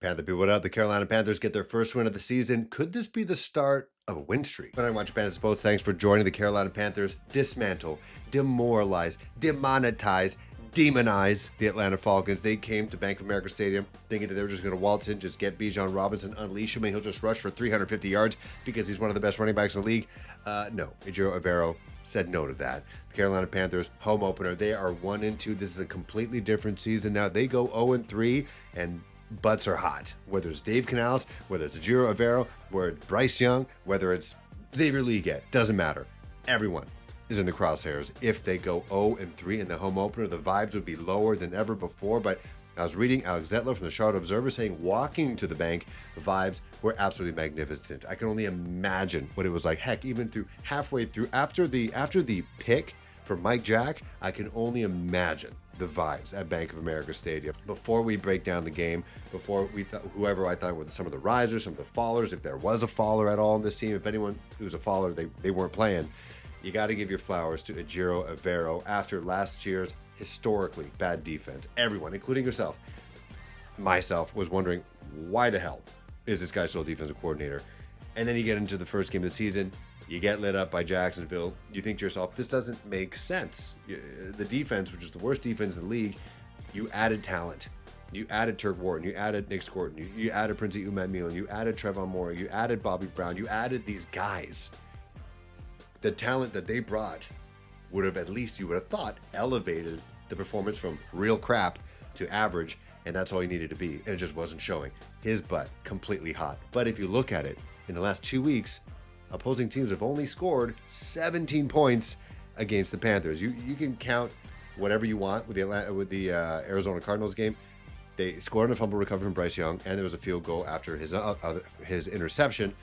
Panther people, what up? The Carolina Panthers get their first win of the season. Could this be the start of a win streak? When I watch Panthers Post, thanks for joining the Carolina Panthers. Dismantle, demoralize, demonetize, demonize the Atlanta Falcons. They came to Bank of America Stadium thinking that they were just going to waltz in, just get Bijan Robinson, unleash him, and he'll just rush for 350 yards because he's one of the best running backs in the league. No, Ejiro Evero said no to that. The Carolina Panthers home opener. They are 1-2. This is a completely different season now. They go 0-3 and butts are hot. Whether it's Dave Canales, whether it's Ejiro Evero, whether it's Bryce Young, whether it's Xavier Leggett, doesn't matter. Everyone is in the crosshairs. If they go 0-3 in the home opener, the vibes would be lower than ever before. But I was reading Alex Zettler from the Charlotte Observer saying walking to the bank, the vibes were absolutely magnificent. I can only imagine what it was like. Heck, even through halfway through after the pick for Mike Jack, I can only imagine the vibes at Bank of America Stadium. Before we break down the game, before we thought whoever I thought were some of the risers, some of the fallers, if there was a faller at all in this team, if anyone who's a faller, they weren't playing. You got to give your flowers to Ejiro Evero after last year's historically bad defense. Everyone, including yourself, myself, was wondering why the hell is this guy still a defensive coordinator? And then you get into the first game of the season, you get lit up by Jacksonville. You think to yourself, this doesn't make sense. The defense, which is the worst defense in the league, you added talent. You added Turk Wharton. You added Nick Scorton. You added Prince McMillan. You added Trevon Moore. You added Bobby Brown. You added these guys. The talent that they brought would have, at least you would have thought, elevated the performance from real crap to average, and that's all he needed to be. And it just wasn't showing. His butt completely hot. But if you look at it, in the last 2 weeks, opposing teams have only scored 17 points against the Panthers. You can count whatever you want with the Arizona Cardinals game. They scored on a fumble recovery from Bryce Young, and there was a field goal after his interception.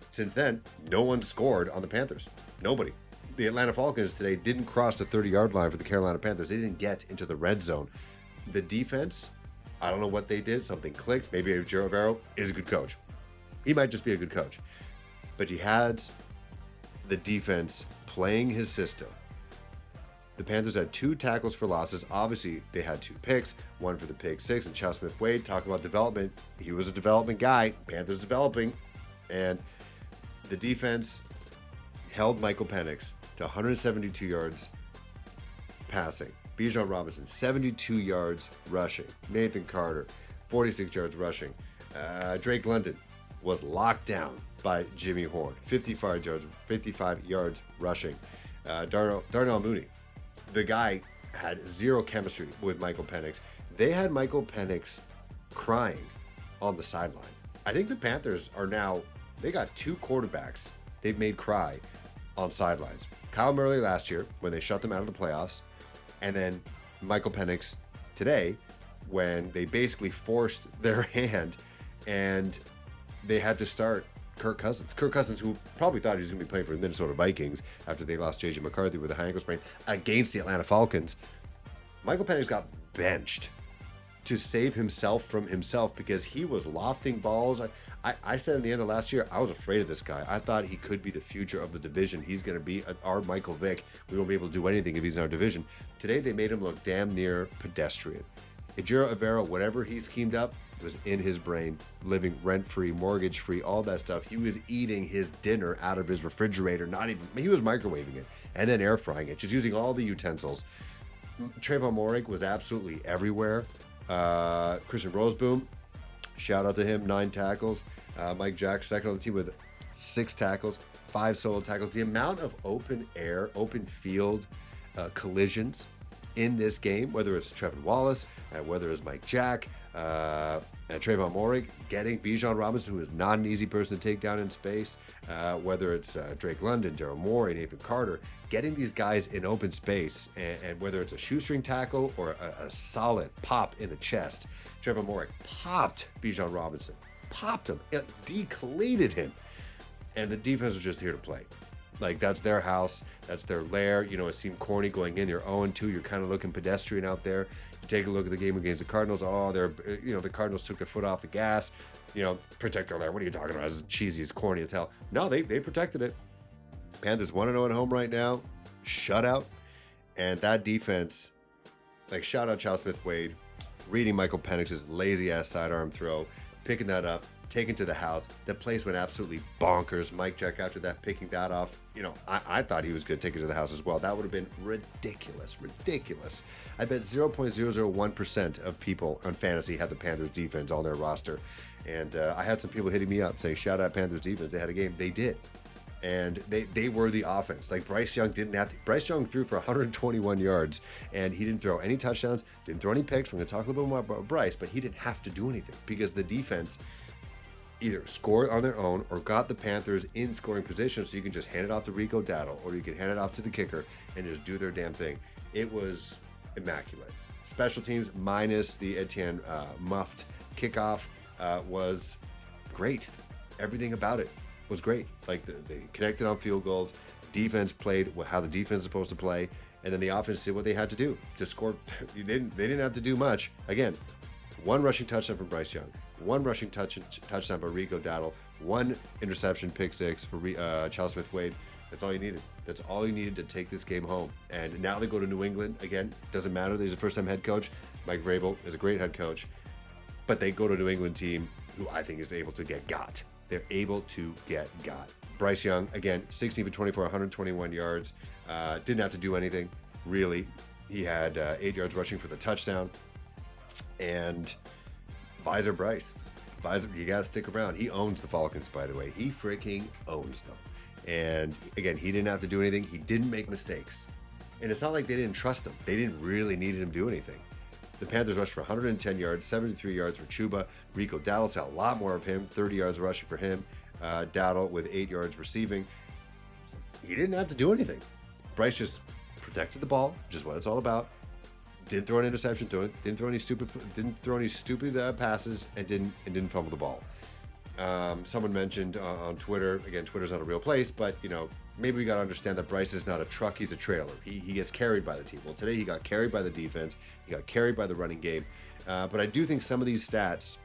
Since then, no one scored on the Panthers. Nobody. The Atlanta Falcons today didn't cross the 30-yard line for the Carolina Panthers. They didn't get into the red zone. The defense, I don't know what they did. Something clicked. Maybe Ejiro Evero is a good coach. He might just be a good coach. But he had the defense playing his system. The Panthers had 2 tackles for losses. Obviously, they had 2 picks, one for the pick 6. And Chad Smith-Wade, talk about development. He was a development guy. Panthers developing. And the defense held Michael Penix to 172 yards passing. Bijan Robinson, 72 yards rushing. Nathan Carter, 46 yards rushing. Drake London was locked down by Jimmy Horn, 55 yards rushing. Darnell Mooney, the guy had zero chemistry with Michael Penix. They had Michael Penix crying on the sideline. I think the Panthers are now, they got 2 quarterbacks they've made cry on sidelines. Kyle Murray last year when they shut them out of the playoffs, and then Michael Penix today when they basically forced their hand and they had to start Kirk Cousins. Kirk Cousins, who probably thought he was going to be playing for the Minnesota Vikings after they lost J.J. McCarthy with a high ankle sprain against the Atlanta Falcons. Michael Penix got benched to save himself from himself because he was lofting balls. I said in the end of last year, I was afraid of this guy. I thought he could be the future of the division. He's going to be our Michael Vick. We won't be able to do anything if he's in our division. Today, they made him look damn near pedestrian. Ejiro Evero, whatever he schemed up, was in his brain, living rent-free, mortgage-free, all that stuff. He was eating his dinner out of his refrigerator, he was microwaving it and then air frying it, just using all the utensils. Trevon Moore was absolutely everywhere. Christian Roseboom, shout out to him, 9 tackles. Mike Jack, second on the team with 6 tackles, 5 solo tackles. The amount of open field collisions in this game, whether it's Trevin Wallace, whether it's Mike Jack, and Trevon Moore getting Bijan Robinson, who is not an easy person to take down in space, whether it's Drake London, Daryl Morey, Nathan Carter, getting these guys in open space, and whether it's a shoestring tackle or a solid pop in the chest. Trevon Moore popped Bijan Robinson, popped him, it declated him, and the defense was just here to play. Like, that's their house, that's their lair. You know, it seemed corny going in. They're 0-2. You're kind of looking pedestrian out there. You take a look at the game against the Cardinals. Oh, the Cardinals took their foot off the gas. You know, protect their lair. What are you talking about? It's cheesy, it's corny as hell. No, they protected it. Panthers 1-0 at home right now. Shutout. And that defense, like, shout out Chad Smith-Wade, reading Michael Penix's lazy-ass sidearm throw, picking that up, taken to the house. The place went absolutely bonkers. Mike Jack, after that, picking that off, I thought he was going to take it to the house as well. That would have been ridiculous. I bet 0.001% of people on fantasy have the Panthers defense on their roster. And I had some people hitting me up saying, shout out Panthers defense. They had a game. They did. And they were the offense. Like Bryce Young Bryce Young threw for 121 yards, and he didn't throw any touchdowns, didn't throw any picks. We're going to talk a little bit more about Bryce, but he didn't have to do anything because the defense either scored on their own or got the Panthers in scoring position, so you can just hand it off to Rico Dowdle or you can hand it off to the kicker and just do their damn thing. It was immaculate. Special teams minus the Etienne muffed kickoff was great. Everything about it was great. Like they connected on field goals. Defense played how the defense is supposed to play, and then the offense did what they had to do to score. They didn't have to do much. Again, one rushing touchdown from Bryce Young, one rushing touchdown by Rico Dowdle, one interception pick six for Charles Smith-Wade. That's all you needed. That's all you needed to take this game home. And now they go to New England. Again, doesn't matter. There's a first-time head coach. Mike Vrabel is a great head coach, but they go to a New England team who I think is able to get got. They're able to get got. Bryce Young, again, 16 for 24, 121 yards. Didn't have to do anything, really. He had 8 yards rushing for the touchdown. And Visor Bryce. You got to stick around. He owns the Falcons, by the way. He freaking owns them. And again, he didn't have to do anything. He didn't make mistakes. And it's not like they didn't trust him. They didn't really need him to do anything. The Panthers rushed for 110 yards, 73 yards for Chuba. Rico Dowdle saw a lot more of him, 30 yards rushing for him. Dowdle with 8 yards receiving. He didn't have to do anything. Bryce just protected the ball, which is what it's all about. Didn't throw an interception to it. Didn't throw any stupid passes, and didn't fumble the ball. Someone mentioned on Twitter. Again, Twitter's not a real place, but maybe we got to understand that Bryce is not a truck, he's a trailer. He gets carried by the team. Well, today he got carried by the defense, he got carried by the running game. But I do think some of these stats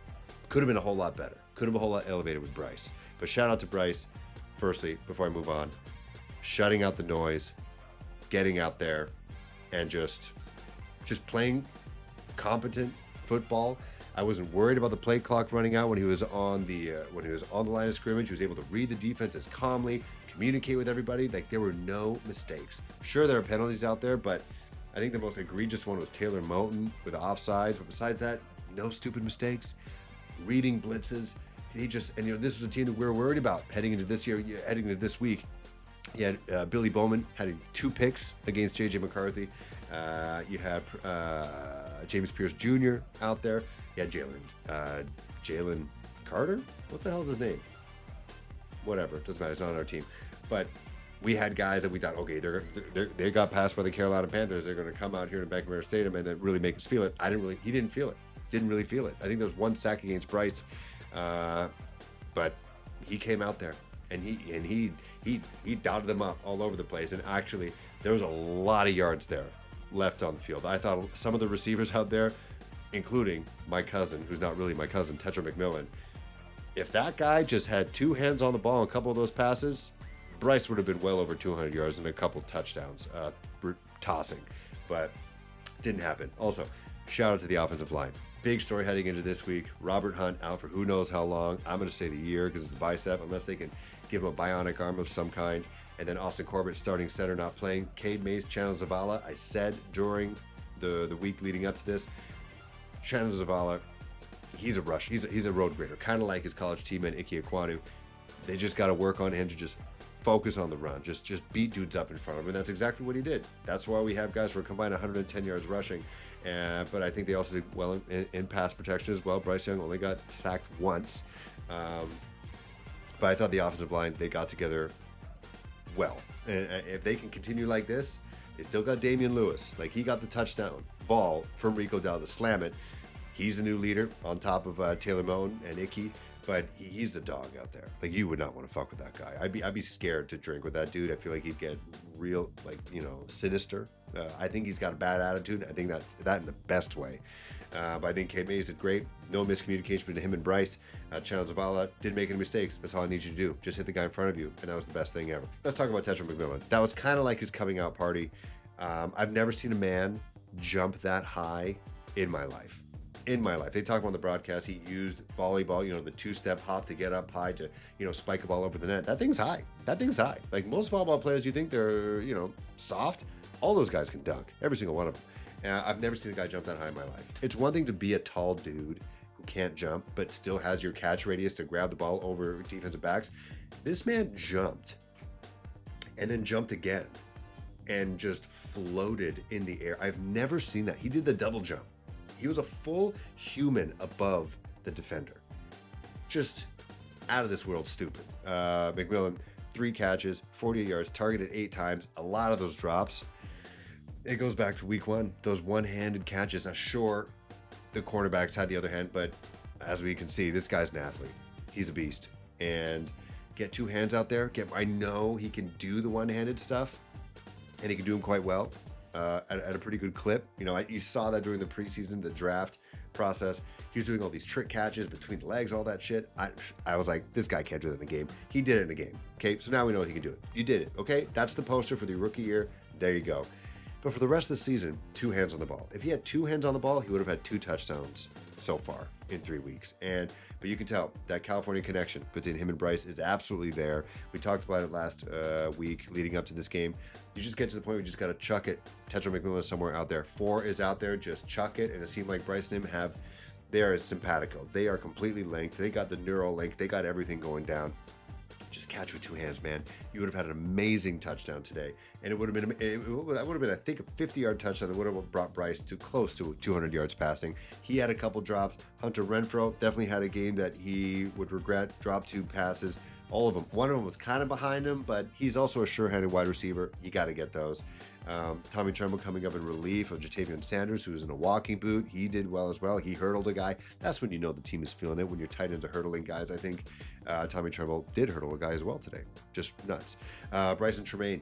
could have been a whole lot better, could have been a whole lot elevated with Bryce. But shout out to Bryce, firstly, before I move on, shutting out the noise, getting out there, and just playing competent football. I wasn't worried about the play clock running out when he was on the line of scrimmage. He was able to read the defenses calmly, communicate with everybody. Like, there were no mistakes. Sure, there are penalties out there, but I think the most egregious one was Taylor Moton with offsides. But besides that, no stupid mistakes. Reading blitzes. This was a team that we were worried about heading into this week. You had Billy Bowman having 2 picks against J.J. McCarthy. You had James Pierce Jr. out there. You had Jalen Carter? What the hell is his name? Whatever, doesn't matter. It's not on our team. But we had guys that we thought, okay, they got passed by the Carolina Panthers. They're going to come out here to Bank of America Stadium and then really make us feel it. He didn't feel it. Didn't really feel it. I think there was 1 sack against Bryce, but he came out there and he dotted them up all over the place. And actually, there was a lot of yards there left on the field. I thought some of the receivers out there, including my cousin, who's not really my cousin, Tetro McMillan, if that guy just had 2 hands on the ball and a couple of those passes, Bryce would have been well over 200 yards and a couple touchdowns tossing, but didn't happen. Also, shout out to the offensive line. Big story heading into this week. Robert Hunt out for who knows how long. I'm going to say the year because it's the bicep, unless they can give him a bionic arm of some kind. And then Austin Corbett starting center, not playing. Cade Mays, Chandler Zavala. I said during the week leading up to this, Chandler Zavala, he's a rush. He's a road grader, kind of like his college teammate Ike Ekwonu. They just got to work on him to just focus on the run, just beat dudes up in front of him, and that's exactly what he did. That's why we have guys for a combined 110 yards rushing, but I think they also did well in pass protection as well. Bryce Young only got sacked once, but I thought the offensive line, they got together well, and if they can continue like this, they still got Damian Lewis. Like, he got the touchdown ball from Rico Dowdle to slam it. He's a new leader on top of Taylor Moton and Icky. But he's a dog out there. Like, you would not want to fuck with that guy. I'd be scared to drink with that dude. I feel like he'd get real, sinister. I think he's got a bad attitude. I think that in the best way. But I think Cade Mays did great. No miscommunication between him and Bryce. Chandler Zavala didn't make any mistakes. That's all I need you to do. Just hit the guy in front of you, and that was the best thing ever. Let's talk about Tetro McMillan. That was kind of like his coming out party. I've never seen a man jump that high in my life. in my life. They talk about on the broadcast, he used volleyball, the two-step hop to get up high to, spike a ball over the net. That thing's high. Like most volleyball players, you think they're, soft. All those guys can dunk. Every single one of them. I've never seen a guy jump that high in my life. It's one thing to be a tall dude who can't jump, but still has your catch radius to grab the ball over defensive backs. This man jumped and then jumped again and just floated in the air. I've never seen that. He did the double jump. He was a full human above the defender. Just out of this world stupid. McMillan, 3 catches, 48 yards, targeted 8 times. A lot of those drops. It goes back to week 1. Those one-handed catches. Now, sure, the cornerbacks had the other hand, but as we can see, this guy's an athlete. He's a beast. And get 2 hands out there. I know he can do the one-handed stuff, and he can do them quite well. At a pretty good clip. You saw that during the preseason, the draft process. He was doing all these trick catches between the legs, all that shit. I was like, this guy can't do that in a game. He did it in a game. Okay, so now we know he can do it. You did it, okay? That's the poster for the rookie year. There you go. But for the rest of the season, 2 hands on the ball. If he had 2 hands on the ball, he would have had 2 touchdowns so far in 3 weeks. But you can tell that California connection between him and Bryce is absolutely there. We talked about it last week leading up to this game. You just get to the point where you just got to chuck it. Tetro McMillan is somewhere out there. 4 is out there. Just chuck it. And it seemed like Bryce and him they are simpatico. They are completely linked. They got the neural link. They got everything going down. Just catch with 2 hands, man. You would have had an amazing touchdown today. And it would have been, I think, a 50-yard touchdown that would have brought Bryce to close to 200 yards passing. He had a couple drops. Hunter Renfrow definitely had a game that he would regret. Dropped 2 passes. All of them. One of them was kind of behind him, but he's also a sure-handed wide receiver. You got to get those. Tommy Tremble coming up in relief of Jatavion Sanders, who was in a walking boot. He did well as well. He hurdled a guy. That's when you know the team is feeling it, when your tight ends are hurdling guys. I think Tommy Tremble did hurdle a guy as well today. Just nuts. Bryson Tremaine,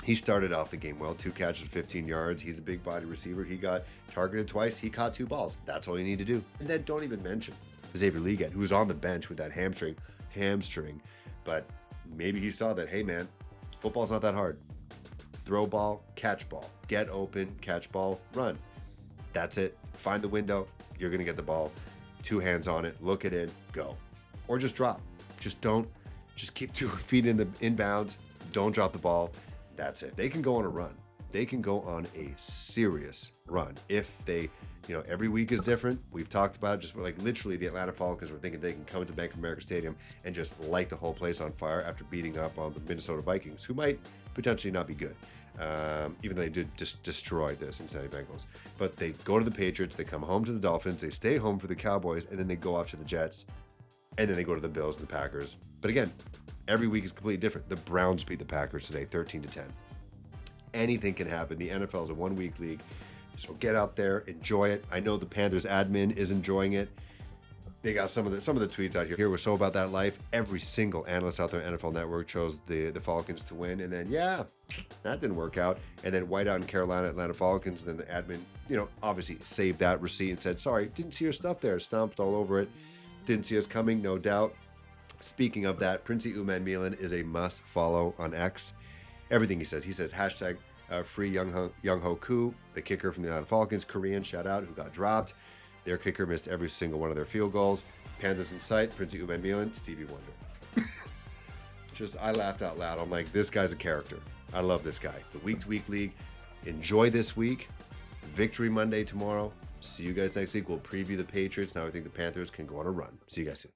he started off the game well. 2 catches, 15 yards. He's a big body receiver. He got targeted twice. He caught 2 balls. That's all you need to do. And then don't even mention Xavier Leggett, who was on the bench with that hamstring. But maybe he saw that, hey man, football's not that hard. Throw ball, catch ball, get open, catch ball, run. That's it. Find the window. You're going to get the ball. 2 hands on it. Look at it. Go. Or just drop. Just keep 2 feet in the inbounds. Don't drop the ball. That's it. They can go on a run. They can go on a serious run if they, every week is different. We've talked about it, just like literally the Atlanta Falcons were thinking they can come into Bank of America Stadium and just light the whole place on fire after beating up on the Minnesota Vikings, who might potentially not be good. Even though they did just destroy the Cincinnati Bengals. But they go to the Patriots, they come home to the Dolphins, they stay home for the Cowboys, and then they go off to the Jets, and then they go to the Bills and the Packers. But again, every week is completely different. The Browns beat the Packers today, 13-10. Anything can happen. The NFL is a 1-week league. So get out there, enjoy it. I know the Panthers admin is enjoying it. They got some of the tweets out here. We're so about that life. Every single analyst out there on NFL Network chose the Falcons to win. And then, that didn't work out. And then whiteout in Carolina, Atlanta Falcons. And then the admin, obviously saved that receipt and said, sorry, didn't see your stuff there. Stomped all over it. Didn't see us coming, no doubt. Speaking of that, Princey McMillan is a must follow on X. Everything he says hashtag free Young Ho Koo, the kicker from the Atlanta Falcons, Korean, shout out, who got dropped. Their kicker missed every single one of their field goals. Panthers in sight, Princey McMillan, Stevie Wonder. I laughed out loud. I'm like, this guy's a character. I love this guy. It's a week-to-week league. Enjoy this week. Victory Monday tomorrow. See you guys next week. We'll preview the Patriots. Now I think the Panthers can go on a run. See you guys soon.